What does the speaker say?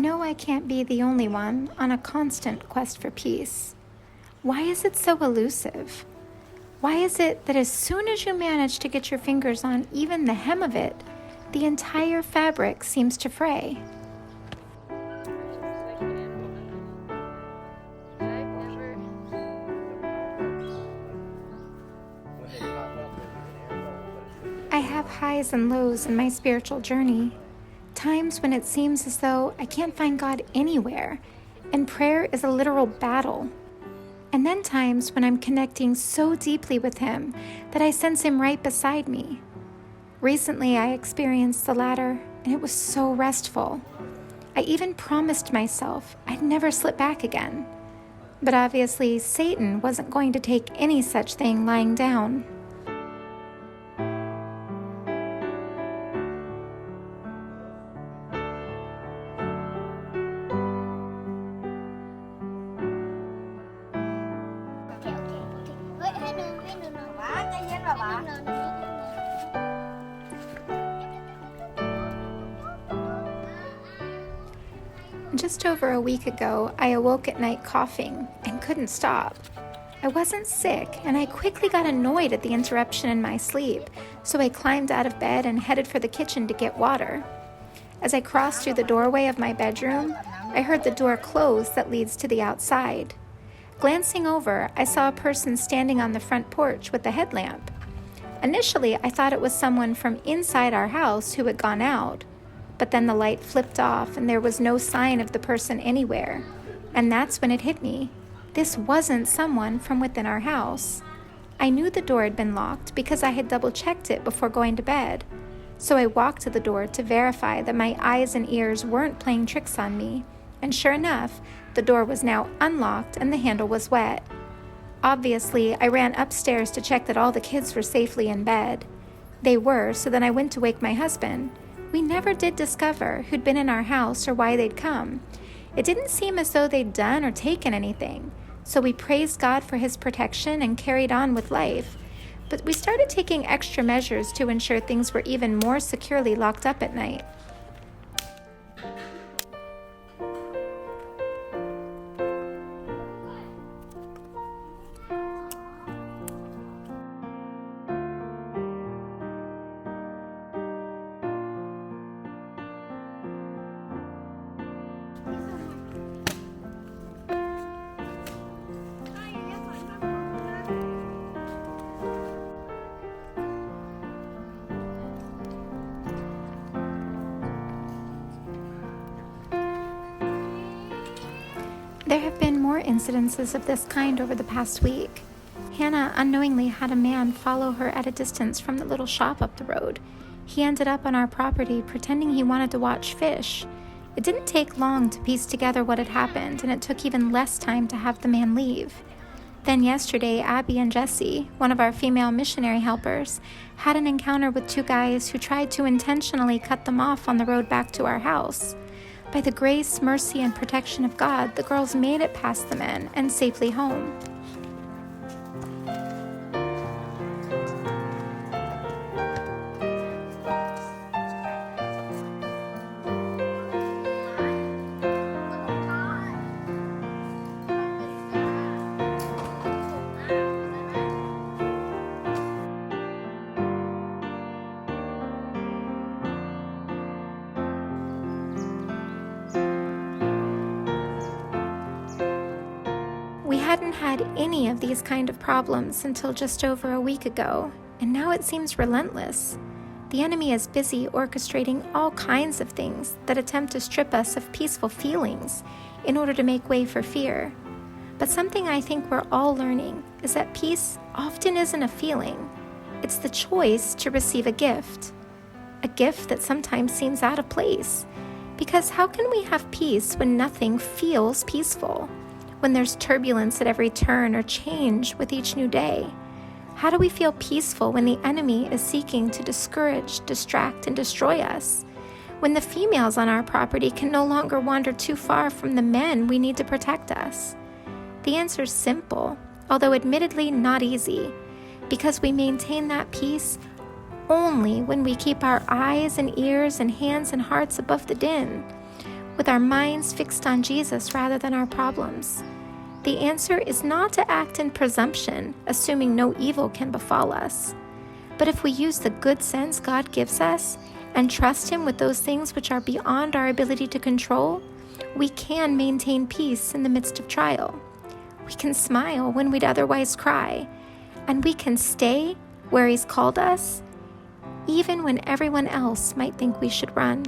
know I can't be the only one on a constant quest for peace. Why is it so elusive? Why is it that as soon as you manage to get your fingers on even the hem of it, the entire fabric seems to fray? I have highs and lows in my spiritual journey. Times when it seems as though I can't find God anywhere, and prayer is a literal battle. And then times when I'm connecting so deeply with Him that I sense Him right beside me. Recently, I experienced the latter, and it was so restful. I even promised myself I'd never slip back again. But obviously, Satan wasn't going to take any such thing lying down. Just over a week ago, I awoke at night coughing and couldn't stop. I wasn't sick, and I quickly got annoyed at the interruption in my sleep, so I climbed out of bed and headed for the kitchen to get water. As I crossed through the doorway of my bedroom, I heard the door close that leads to the outside. Glancing over, I saw a person standing on the front porch with a headlamp. Initially, I thought it was someone from inside our house who had gone out. But then the light flipped off and there was no sign of the person anywhere. And that's when it hit me. This wasn't someone from within our house. I knew the door had been locked because I had double-checked it before going to bed. So I walked to the door to verify that my eyes and ears weren't playing tricks on me. And sure enough, the door was now unlocked and the handle was wet. Obviously, I ran upstairs to check that all the kids were safely in bed. They were, so then I went to wake my husband. We never did discover who'd been in our house or why they'd come. It didn't seem as though they'd done or taken anything, so we praised God for His protection and carried on with life. But we started taking extra measures to ensure things were even more securely locked up at night. There have been more incidences of this kind over the past week. Hannah unknowingly had a man follow her at a distance from the little shop up the road. He ended up on our property pretending he wanted to watch fish. It didn't take long to piece together what had happened, and it took even less time to have the man leave. Then yesterday, Abby and Jessie, one of our female missionary helpers, had an encounter with two guys who tried to intentionally cut them off on the road back to our house. By the grace, mercy, and protection of God, the girls made it past the men and safely home. We hadn't had any of these kind of problems until just over a week ago, and now it seems relentless. The enemy is busy orchestrating all kinds of things that attempt to strip us of peaceful feelings in order to make way for fear. But something I think we're all learning is that peace often isn't a feeling. It's the choice to receive a gift that sometimes seems out of place. Because how can we have peace when nothing feels peaceful? When there's turbulence at every turn or change with each new day? How do we feel peaceful when the enemy is seeking to discourage, distract, and destroy us? When the females on our property can no longer wander too far from the men we need to protect us? The answer's simple, although admittedly not easy, because we maintain that peace only when we keep our eyes and ears and hands and hearts above the din. with our minds fixed on Jesus rather than our problems. The answer is not to act in presumption, assuming no evil can befall us. But if we use the good sense God gives us and trust Him with those things which are beyond our ability to control, we can maintain peace in the midst of trial. We can smile when we'd otherwise cry, and we can stay where He's called us, even when everyone else might think we should run.